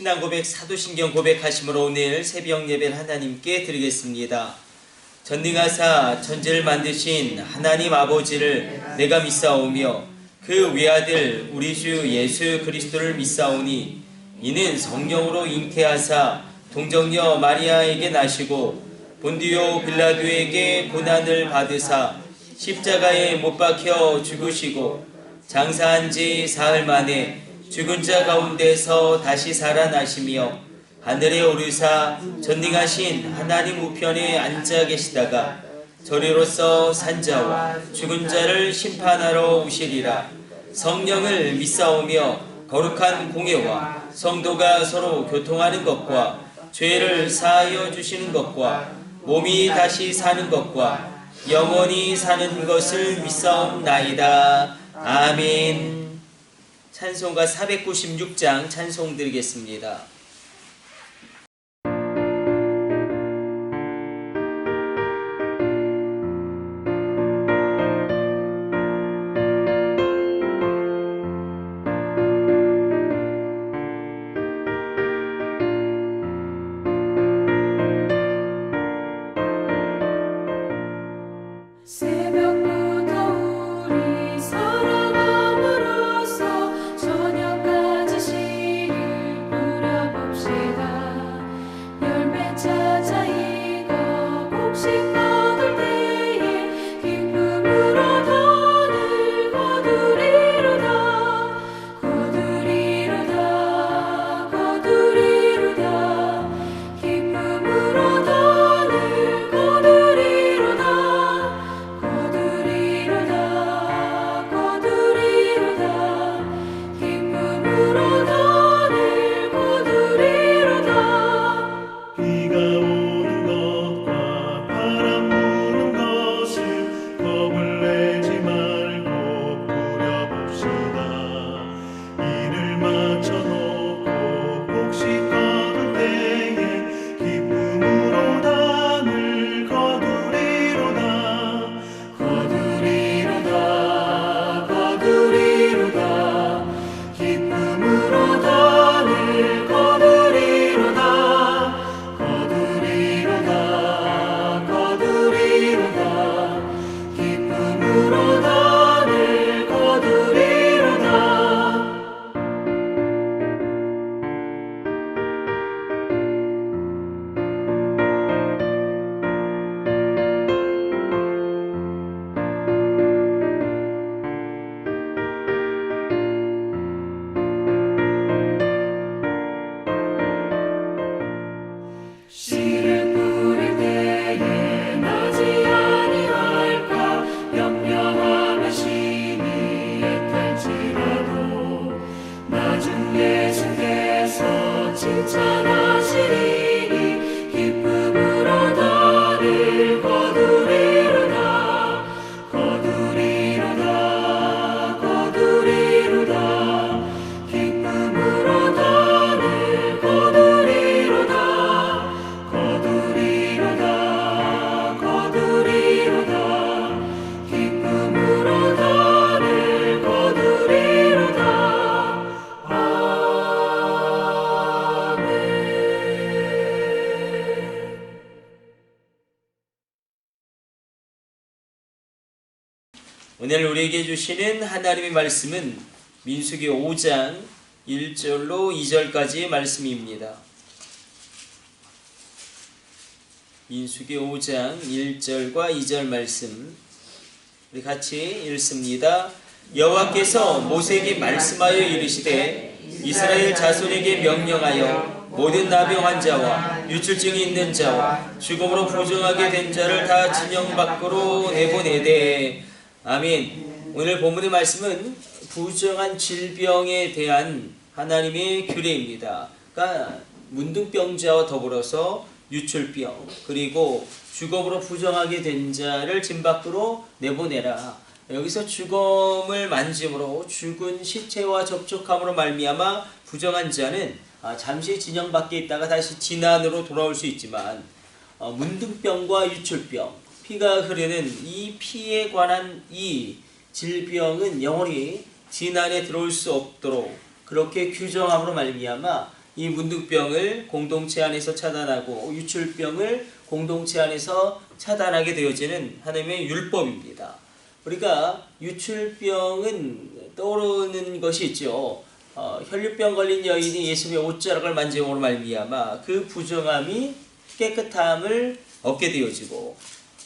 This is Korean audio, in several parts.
신앙 고백, 사도신경 고백하심으로 오늘 새벽 예배를 하나님께 드리겠습니다. 전능하사 천지를 만드신 하나님 아버지를 내가 믿사오며 그 외아들 우리 주 예수 그리스도를 믿사오니 이는 성령으로 잉태하사 동정녀 마리아에게 나시고 본디오 빌라도에게 고난을 받으사 십자가에 못 박혀 죽으시고 장사한 지 사흘 만에 죽은 자 가운데서 다시 살아나시며 하늘에 오르사 전능하신 하나님 우편에 앉아 계시다가 저리로서 산자와 죽은 자를 심판하러 오시리라. 성령을 믿사오며 거룩한 공예와 성도가 서로 교통하는 것과 죄를 사하여 주시는 것과 몸이 다시 사는 것과 영원히 사는 것을 믿사옵나이다. 아멘. 찬송가 496장 찬송 드리겠습니다. 오늘 우리에게 주시는 하나님의 말씀은 민수기 5장 1절로 2절까지의 말씀입니다. 민수기 5장 1절과 2절 말씀 우리 같이 읽습니다. 여호와께서 모세에게 말씀하여 이르시되 이스라엘 자손에게 명령하여 모든 나병 자와 유출증이 있는 자와 죽음으로 부정하게 된 자를 다 진영 밖으로 내보내되. 아멘. 오늘 본문의 말씀은 부정한 질병에 대한 하나님의 규례입니다. 그러니까 문둥병자와 더불어서 유출병 그리고 죽음으로 부정하게 된 자를 진 밖으로 내보내라. 여기서 죽음을 만짐으로 죽은 시체와 접촉함으로 말미암아 부정한 자는 잠시 진영 밖에 있다가 다시 진안으로 돌아올 수 있지만 문둥병과 유출병 피가 흐르는 이 피에 관한 이 질병은 영원히 진안에 들어올 수 없도록 그렇게 규정함으로 말미암아 이 문둥병을 공동체 안에서 차단하고 유출병을 공동체 안에서 차단하게 되어지는 하나님의 율법입니다. 우리가 유출병은 떠오르는 것이 있죠. 혈류병 걸린 여인이 예수님의 옷자락을 만짐으로 말미암아 그 부정함이 깨끗함을 얻게 되어지고,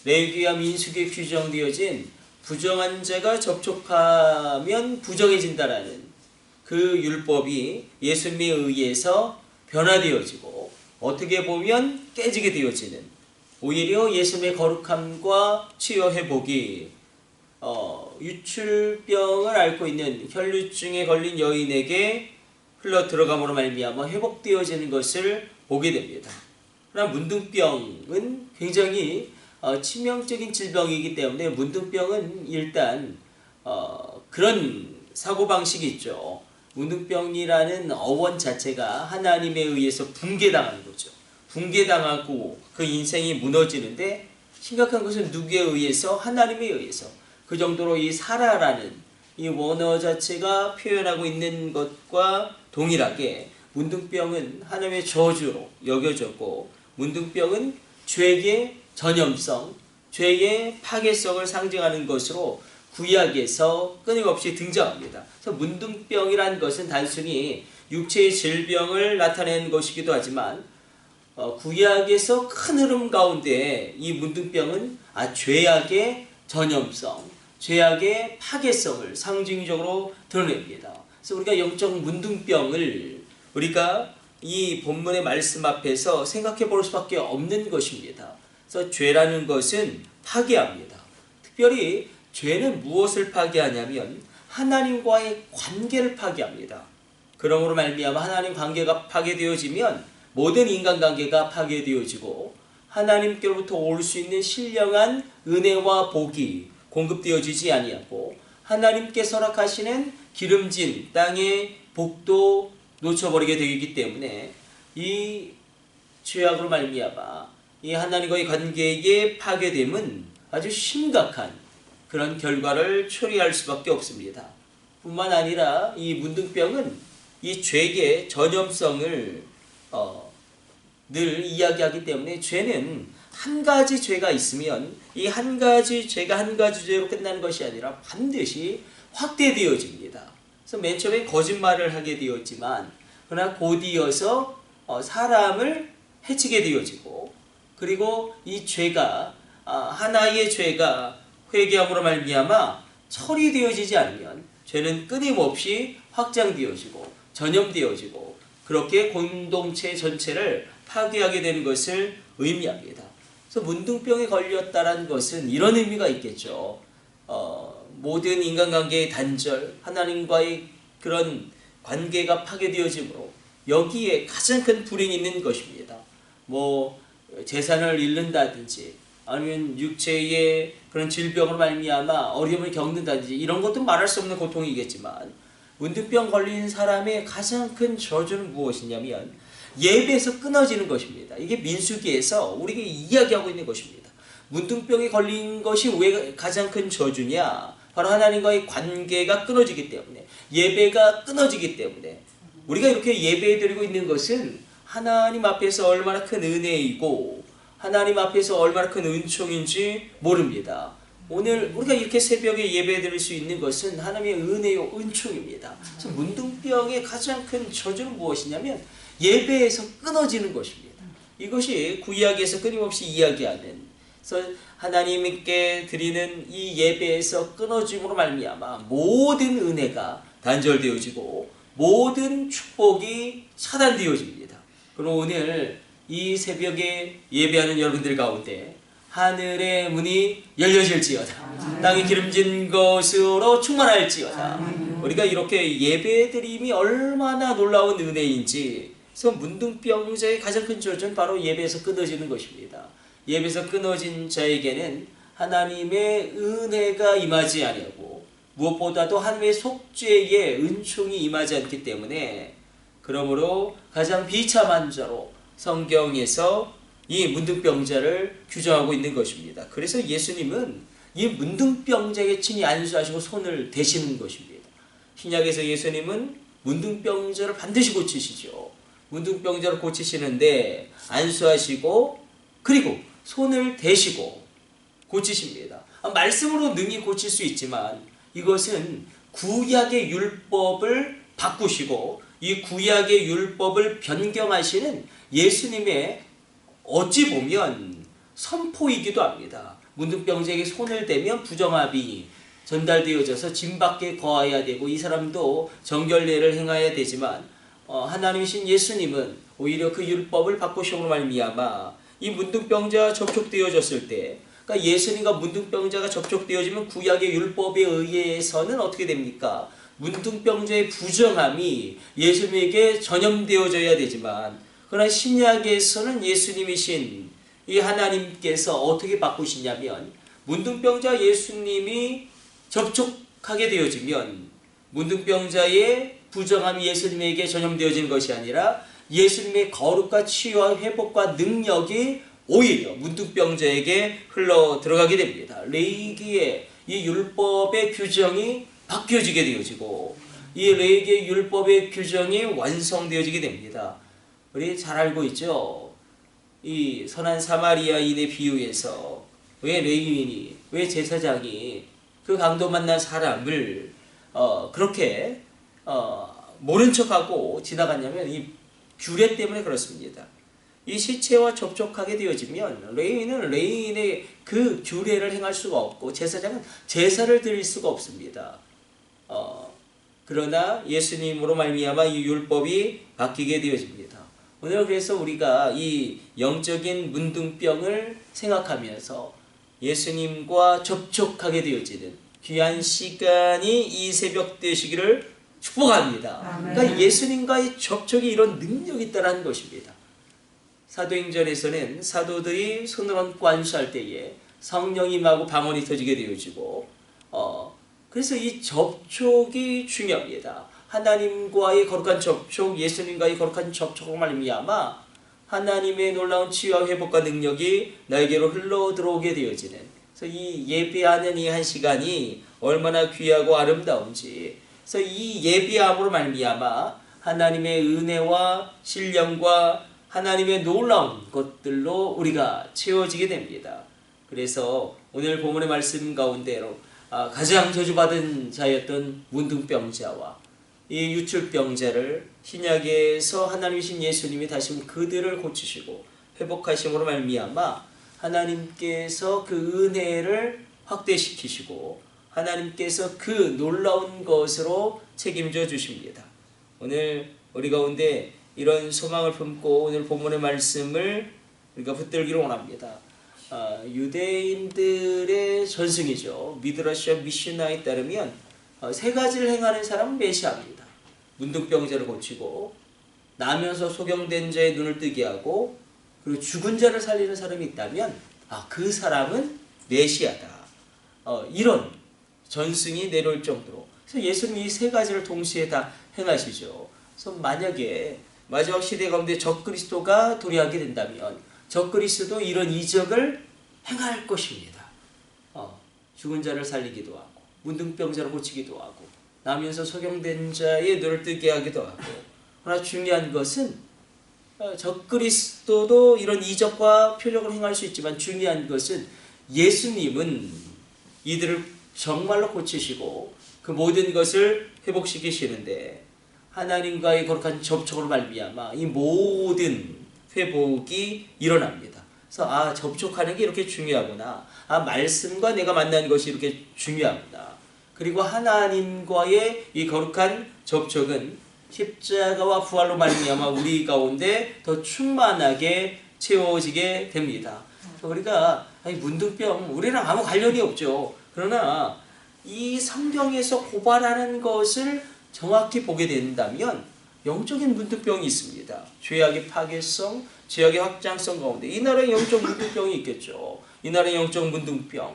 레위기와 민수기에 규정되어진 부정한 자가 접촉하면 부정해진다라는 그 율법이 예수님에 의해서 변화되어지고 어떻게 보면 깨지게 되어지는, 오히려 예수님의 거룩함과 치유 회복이 유출병을 앓고 있는 혈류증에 걸린 여인에게 흘러 들어감으로 말미암아 회복되어지는 것을 보게 됩니다. 그러나 문둥병은 굉장히 치명적인 질병이기 때문에 문둥병은 일단 그런 사고방식이 있죠. 문둥병이라는 어원 자체가 하나님에 의해서 붕괴당하는 거죠. 붕괴당하고 그 인생이 무너지는데, 심각한 것은 누구에 의해서? 하나님에 의해서. 그 정도로 이 사라라는 이 원어 자체가 표현하고 있는 것과 동일하게 문둥병은 하나님의 저주로 여겨졌고, 문둥병은 죄의 전염성, 죄의 파괴성을 상징하는 것으로 구약에서 끊임없이 등장합니다. 그래서 문둥병이란 것은 단순히 육체의 질병을 나타내는 것이기도 하지만 구약에서 큰 흐름 가운데 이 문둥병은 죄악의 전염성, 죄악의 파괴성을 상징적으로 드러냅니다. 그래서 우리가 영적 문둥병을 우리가 이 본문의 말씀 앞에서 생각해 볼 수밖에 없는 것입니다. 그래서 죄라는 것은 파괴합니다. 특별히 죄는 무엇을 파괴하냐면 하나님과의 관계를 파괴합니다. 그러므로 말미암아 하나님 관계가 파괴되어지면 모든 인간관계가 파괴되어지고 하나님께로부터 올 수 있는 신령한 은혜와 복이 공급되어지지 아니하고 하나님께서 허락하시는 기름진 땅의 복도 놓쳐버리게 되기 때문에 이 죄악으로 말미암아 이 하나님과의 관계의 파괴됨은 아주 심각한 그런 결과를 초래할 수밖에 없습니다. 뿐만 아니라 이 문둥병은 이 죄의 전염성을 늘 이야기하기 때문에, 죄는 한 가지 죄가 있으면 이 한 가지 죄가 한 가지 죄로 끝나는 것이 아니라 반드시 확대되어집니다. 그래서 맨 처음에 거짓말을 하게 되었지만 그러나 곧이어서 사람을 해치게 되어지고, 그리고 이 죄가 하나의 죄가 회개함으로 말미암아 처리되어지지 않으면 죄는 끊임없이 확장되어지고 전염되어지고 그렇게 공동체 전체를 파괴하게 되는 것을 의미합니다. 그래서 문둥병에 걸렸다는 것은 이런 의미가 있겠죠. 모든 인간관계의 단절, 하나님과의 그런 관계가 파괴되어지므로 여기에 가장 큰 불행이 있는 것입니다. 재산을 잃는다든지 아니면 육체의 그런 질병으로 말미암아 어려움을 겪는다든지 이런 것도 말할 수 없는 고통이겠지만, 문둥병 걸린 사람의 가장 큰 저주는 무엇이냐면 예배에서 끊어지는 것입니다. 이게 민수기에서 우리에게 이야기하고 있는 것입니다. 문둥병에 걸린 것이 왜 가장 큰 저주냐? 바로 하나님과의 관계가 끊어지기 때문에, 예배가 끊어지기 때문에. 우리가 이렇게 예배드리고 있는 것은 하나님 앞에서 얼마나 큰 은혜이고 하나님 앞에서 얼마나 큰 은총인지 모릅니다. 오늘 우리가 이렇게 새벽에 예배드릴 수 있는 것은 하나님의 은혜요 은총입니다. 그래서 문둥병의 가장 큰 저주는 무엇이냐면 예배에서 끊어지는 것입니다. 이것이 구약에서 끊임없이 이야기하는, 그래서 하나님께 드리는 이 예배에서 끊어짐으로 말미암아 모든 은혜가 단절되어지고 모든 축복이 차단되어집니다. 그럼 오늘 이 새벽에 예배하는 여러분들 가운데 하늘의 문이 열려질지어다, 땅이 기름진 것으로 충만할지어다. 우리가 이렇게 예배드림이 얼마나 놀라운 은혜인지. 그래서 문둥병자의 가장 큰 저주는 바로 예배에서 끊어지는 것입니다. 예배에서 끊어진 자에게는 하나님의 은혜가 임하지 아니하고 무엇보다도 하나님의 속죄의 은총이 임하지 않기 때문에, 그러므로 가장 비참한 자로 성경에서 이 문둥병자를 규정하고 있는 것입니다. 그래서 예수님은 이 문둥병자에게 친히 안수하시고 손을 대시는 것입니다. 신약에서 예수님은 문둥병자를 반드시 고치시죠. 문둥병자를 고치시는데 안수하시고 그리고 손을 대시고 고치십니다. 말씀으로 능히 고칠 수 있지만 이것은 구약의 율법을 바꾸시고 이 구약의 율법을 변경하시는 예수님의 어찌 보면 선포이기도 합니다. 문둥병자에게 손을 대면 부정합이 전달되어져서 진 밖에 거해야 되고 이 사람도 정결례를 행해야 되지만 하나님이신 예수님은 오히려 그 율법을 바꾸심으로 말미암아 이 문둥병자 접촉되어졌을 때, 그러니까 예수님과 문둥병자가 접촉되어지면 구약의 율법에 의해서는 어떻게 됩니까? 문둥병자의 부정함이 예수님에게 전염되어져야 되지만, 그러나 신약에서는 예수님이신 이 하나님께서 어떻게 바꾸시냐면 문둥병자 예수님이 접촉하게 되어지면 문둥병자의 부정함이 예수님에게 전염되어지는 것이 아니라 예수님의 거룩과 치유와 회복과 능력이 오히려 문둥병자에게 흘러 들어가게 됩니다. 레위기의 이 율법의 규정이 바뀌어지게 되어지고 이 레위기의 율법의 규정이 완성되어지게 됩니다. 우리 잘 알고 있죠? 이 선한 사마리아인의 비유에서 왜 레위인이, 왜 제사장이 그 강도 만난 사람을 그렇게 모른 척하고 지나갔냐면 이 규례 때문에 그렇습니다. 이 시체와 접촉하게 되어지면 레위인은 레위인의 그 규례를 행할 수가 없고 제사장은 제사를 드릴 수가 없습니다. 그러나 예수님으로 말미암아 이 율법이 바뀌게 되어집니다. 오늘 그래서 우리가 이 영적인 문둥병을 생각하면서 예수님과 접촉하게 되어지는 귀한 시간이 이 새벽 되시기를 축복합니다. 그러니까 예수님과의 접촉이 이런 능력이 있다는 것입니다. 사도행전에서는 사도들이 손을 얹고 안수할 때에 성령이 임하고 방언이 터지게 되어지고 그래서 이 접촉이 중요합니다. 하나님과의 거룩한 접촉, 예수님과의 거룩한 접촉을 말미암아 하나님의 놀라운 치유와 회복과 능력이 나에게로 흘러 들어오게 되어지는, 그래서 이 예배하는 이 한 시간이 얼마나 귀하고 아름다운지, 그래서 이 예배함으로 말미암아 하나님의 은혜와 신령과 하나님의 놀라운 것들로 우리가 채워지게 됩니다. 그래서 오늘 본문의 말씀 가운데로 가장 저주받은 자였던 문둥병자와 이 유출병자를 신약에서 하나님이신 예수님이 다시 그들을 고치시고 회복하심으로 말미암아 하나님께서 그 은혜를 확대시키시고 하나님께서 그 놀라운 것으로 책임져 주십니다. 오늘 우리 가운데 이런 소망을 품고 오늘 본문의 말씀을 우리가 붙들기를 원합니다. 유대인들의 전승이죠. 미드라시아 미슈나에 따르면 세 가지를 행하는 사람은 메시아입니다. 문둥병자를 고치고 나면서 소경된 자의 눈을 뜨게 하고 그리고 죽은 자를 살리는 사람이 있다면 그 사람은 메시아다. 이런 전승이 내려올 정도로, 그래서 예수님이 이 세 가지를 동시에 다 행하시죠. 그래서 만약에 마지막 시대 가운데 적그리스도가 도래하게 된다면 적그리스도 이런 이적을 행할 것입니다. 죽은 자를 살리기도 하고 문둥병자를 고치기도 하고 나면서 소경된 자의 눈을 뜨게 하기도 하고, 그러나 중요한 것은 적그리스도도 이런 이적과 표적을 행할 수 있지만 중요한 것은 예수님은 이들을 정말로 고치시고 그 모든 것을 회복시키시는데 하나님과의 거룩한 접촉으로 말미암아 이 모든 회복이 일어납니다. 그래서 접촉하는 게 이렇게 중요하구나. 말씀과 내가 만나는 것이 이렇게 중요하구나. 그리고 하나님과의 이 거룩한 접촉은 십자가와 부활로 말미암아 우리 가운데 더 충만하게 채워지게 됩니다. 우리가 문둥병 우리랑 아무 관련이 없죠. 그러나 이 성경에서 고발하는 것을 정확히 보게 된다면 영적인 문둥병이 있습니다. 죄악의 파괴성, 죄악의 확장성 가운데 이 나라에 영적 문둥병이 있겠죠. 이 나라의 영적 문둥병,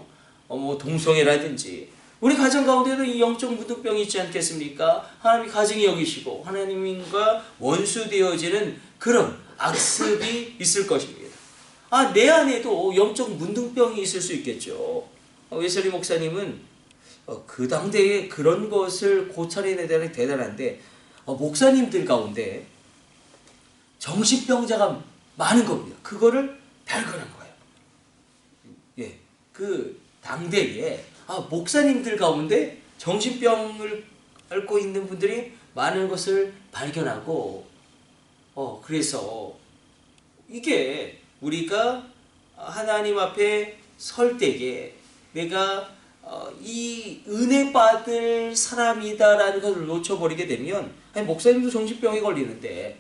동성애라든지 우리 가정 가운데도 이 영적 문둥병이 있지 않겠습니까? 하나님이 가증히 여기시고 하나님과 원수되어지는 그런 악습이 있을 것입니다. 내 안에도 영적 문둥병이 있을 수 있겠죠. 웨슬리 목사님은 그 당대에 그런 것을 고찰해내다니 대단한데 목사님들 가운데 정신병자가 많은 겁니다. 그거를 발견한 거예요. 예, 그 당대에 목사님들 가운데 정신병을 앓고 있는 분들이 많은 것을 발견하고 그래서 이게 우리가 하나님 앞에 설 때에 내가 이 은혜 받을 사람이다라는 것을 놓쳐버리게 되면 목사님도 정신병에 걸리는데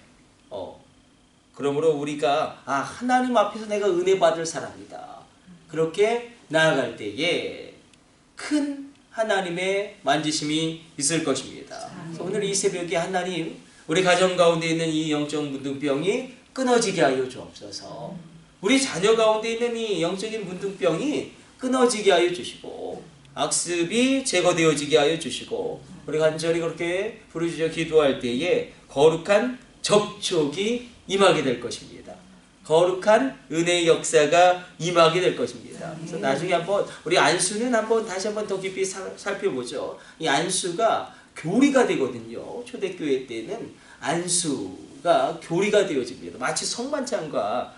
그러므로 우리가 하나님 앞에서 내가 은혜 받을 사람이다 그렇게 나아갈 때에 큰 하나님의 만지심이 있을 것입니다. 그래서 오늘 이 새벽에 하나님 우리 가정 가운데 있는 이 영적 문둥병이 끊어지게 하여 주옵소서. 우리 자녀 가운데 있는 이 영적인 문둥병이 끊어지게 하여 주시고 악습이 제거되어지게 하여 주시고 우리 간절히 그렇게 부르짖어 기도할 때에 거룩한 접촉이 임하게 될 것입니다. 거룩한 은혜의 역사가 임하게 될 것입니다. 그래서 나중에 한번 우리 안수는 다시 한번 더 깊이 살펴보죠. 이 안수가 교리가 되거든요. 초대교회 때는 안수가 교리가 되어집니다. 마치 성만찬과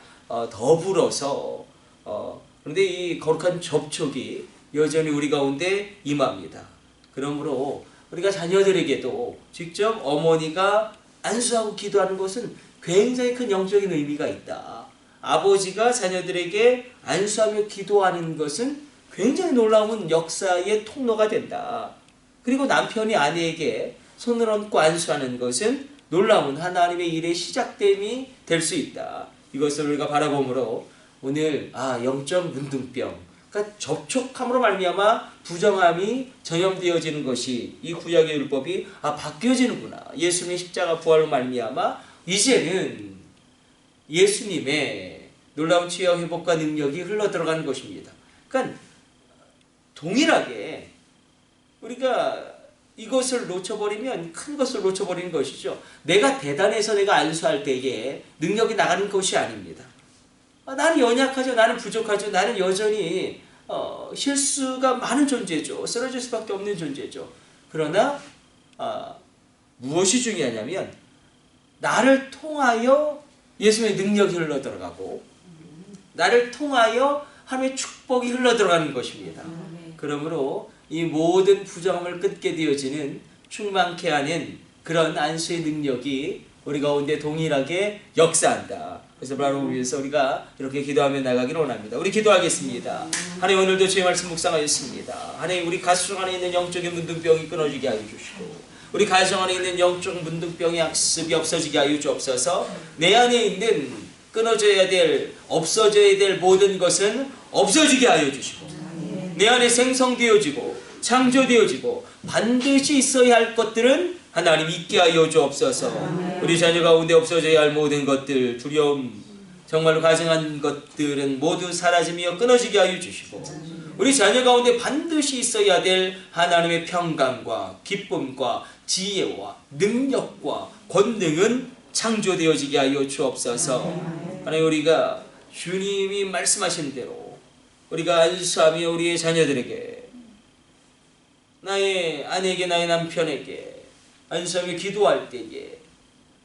더불어서 그런데 이 거룩한 접촉이 여전히 우리 가운데 임합니다. 그러므로 우리가 자녀들에게도 직접 어머니가 안수하고 기도하는 것은 굉장히 큰 영적인 의미가 있다. 아버지가 자녀들에게 안수하며 기도하는 것은 굉장히 놀라운 역사의 통로가 된다. 그리고 남편이 아내에게 손을 얹고 안수하는 것은 놀라운 하나님의 일의 시작됨이 될 수 있다. 이것을 우리가 바라보므로 오늘 영적 문둥병, 그러니까 접촉함으로 말미암아 부정함이 전염되어지는 것이 이 구약의 율법이 바뀌어지는구나. 예수님의 십자가 부활로 말미암아 이제는 예수님의 놀라운 치유와 회복과 능력이 흘러들어가는 것입니다. 그러니까 동일하게 우리가 이것을 놓쳐버리면 큰 것을 놓쳐버리는 것이죠. 내가 대단해서 내가 안수할 때에 능력이 나가는 것이 아닙니다. 나는 연약하죠. 나는 부족하죠. 나는 여전히 실수가 많은 존재죠. 쓰러질 수밖에 없는 존재죠. 그러나 무엇이 중요하냐면 나를 통하여 예수님의 능력이 흘러들어가고 나를 통하여 하나님의 축복이 흘러들어가는 것입니다. 그러므로 이 모든 부정함을 끊게 되어지는 충만케 하는 그런 안수의 능력이 우리 가운데 동일하게 역사한다. 그래서 바로 위해서 우리가 이렇게 기도하며 나가기를 원합니다. 우리 기도하겠습니다. 하나님 오늘도 주의 말씀 묵상하였습니다. 하나님 우리 가정 안에 있는 영적인 문둥병이 끊어지게 하여 주시고 우리 가정 안에 있는 영적 문둥병의 악습이 없어지게 하여 주옵소서. 내 안에 있는 끊어져야 될 없어져야 될 모든 것은 없어지게 하여 주시고 내 안에 생성되어지고 창조되어지고 반드시 있어야 할 것들은 하나님 있게 하여 주옵소서. 우리 자녀 가운데 없어져야 할 모든 것들 두려움 정말로 가증한 것들은 모두 사라지며 끊어지게 하여 주시고 우리 자녀 가운데 반드시 있어야 될 하나님의 평강과 기쁨과 지혜와 능력과 권능은 창조되어지게 하여 주옵소서. 하나님 우리가 주님이 말씀하신 대로 우리가 안수하며 우리의 자녀들에게 나의 아내에게 나의 남편에게 안수하며 기도할 때에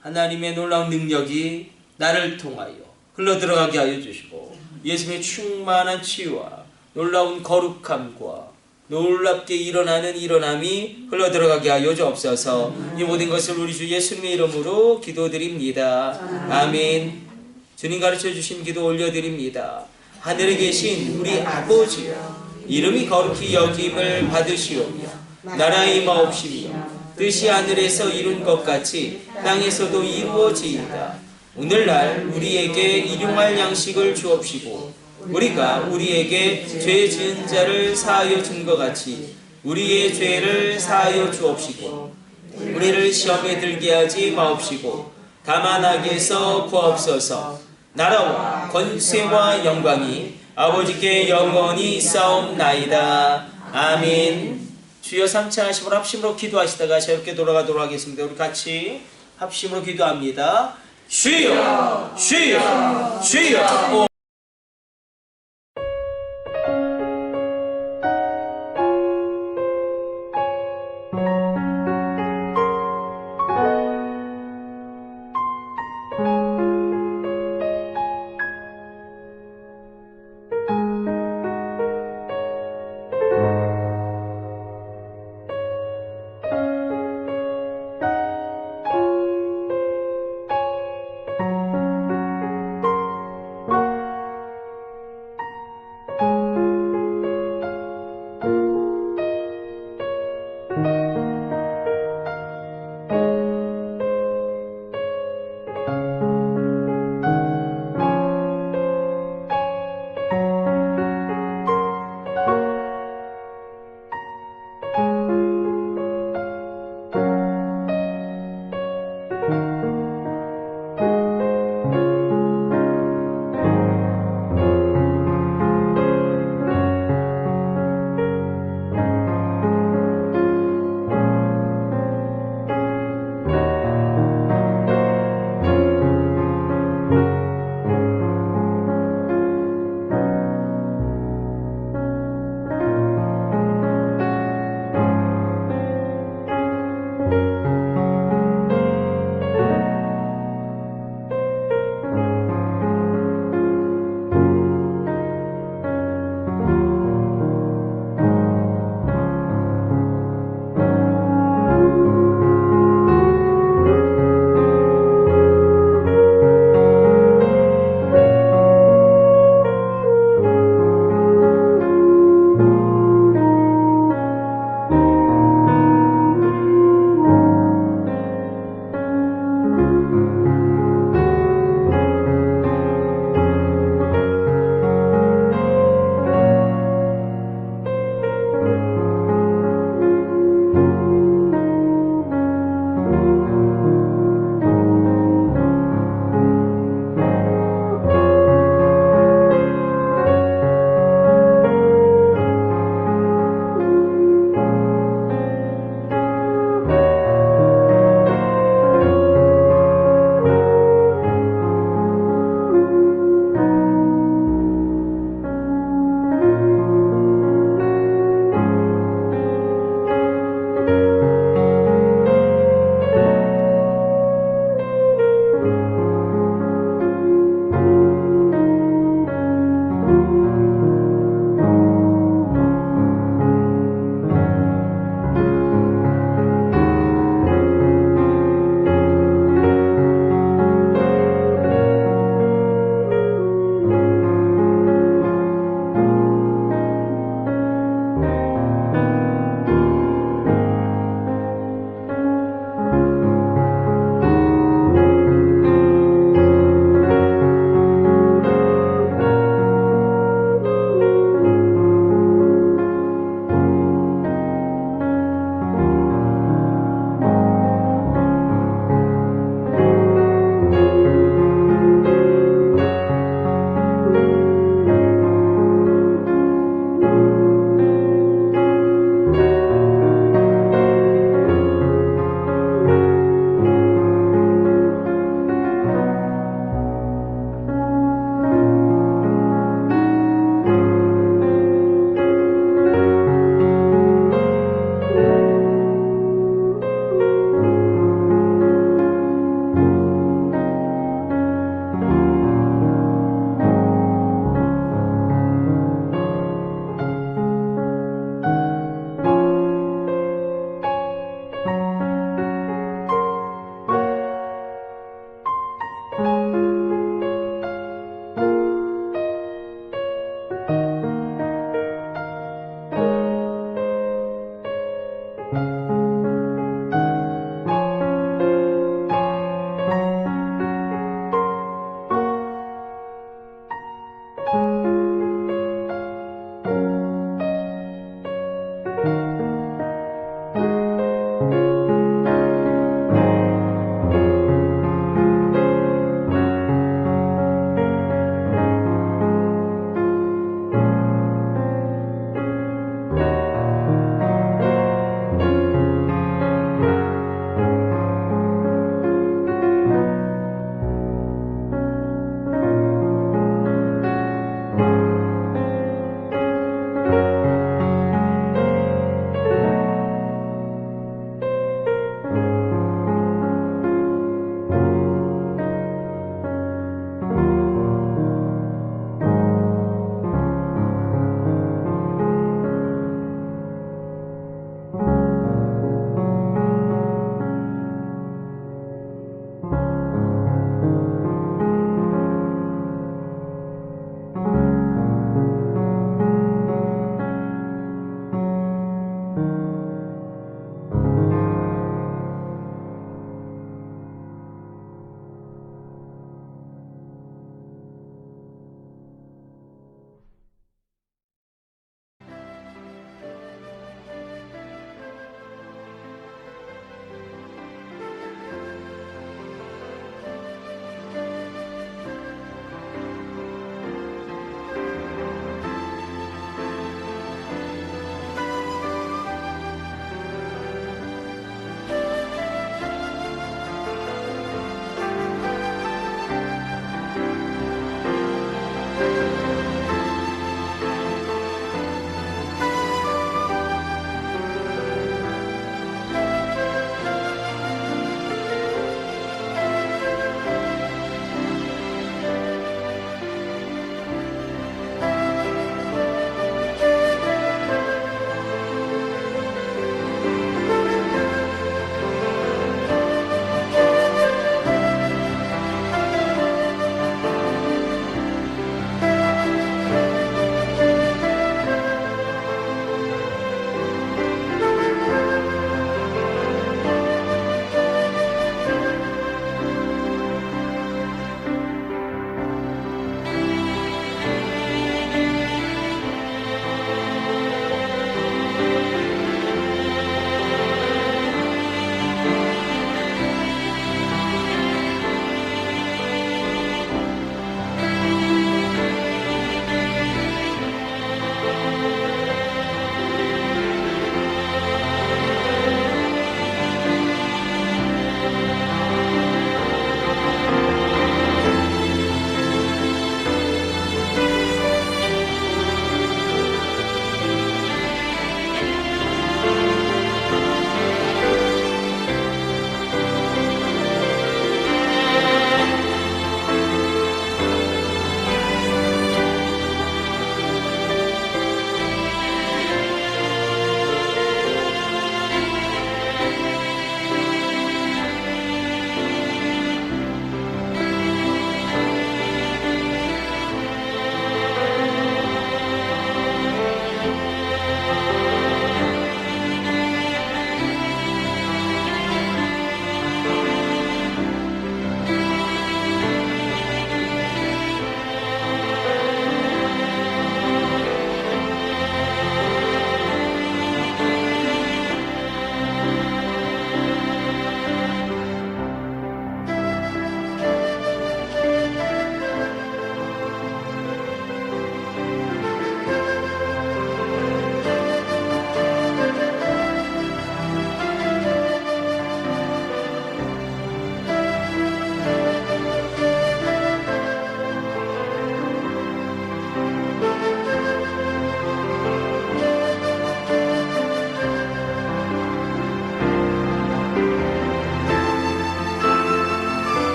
하나님의 놀라운 능력이 나를 통하여 흘러들어가게 하여 주시고 예수님의 충만한 치유와 놀라운 거룩함과 놀랍게 일어나는 일어남이 흘러들어가게 하여 주옵소서. 이 모든 것을 우리 주 예수님의 이름으로 기도드립니다. 아멘. 주님 가르쳐 주신 기도 올려드립니다. 하늘에 계신 우리 아버지여 이름이 거룩히 여김을 받으시오며 나라의 임하옵시며 뜻이 하늘에서 이룬 것 같이 땅에서도 이루어지이다. 오늘날 우리에게 일용할 양식을 주옵시고 우리가 우리에게 죄 지은 자를 사하여 준 것 같이 우리의 죄를 사하여 주옵시고 우리를 시험에 들게 하지 마옵시고 다만 악에서 구하옵소서. 나라와 권세와 영광이 아버지께 영원히 싸움나이다. 아멘. 주여 상창하심으로 합심으로 기도하시다가 자유롭게 돌아가도록 하겠습니다. 우리 같이 합심으로 기도합니다. 주여 주여 주여.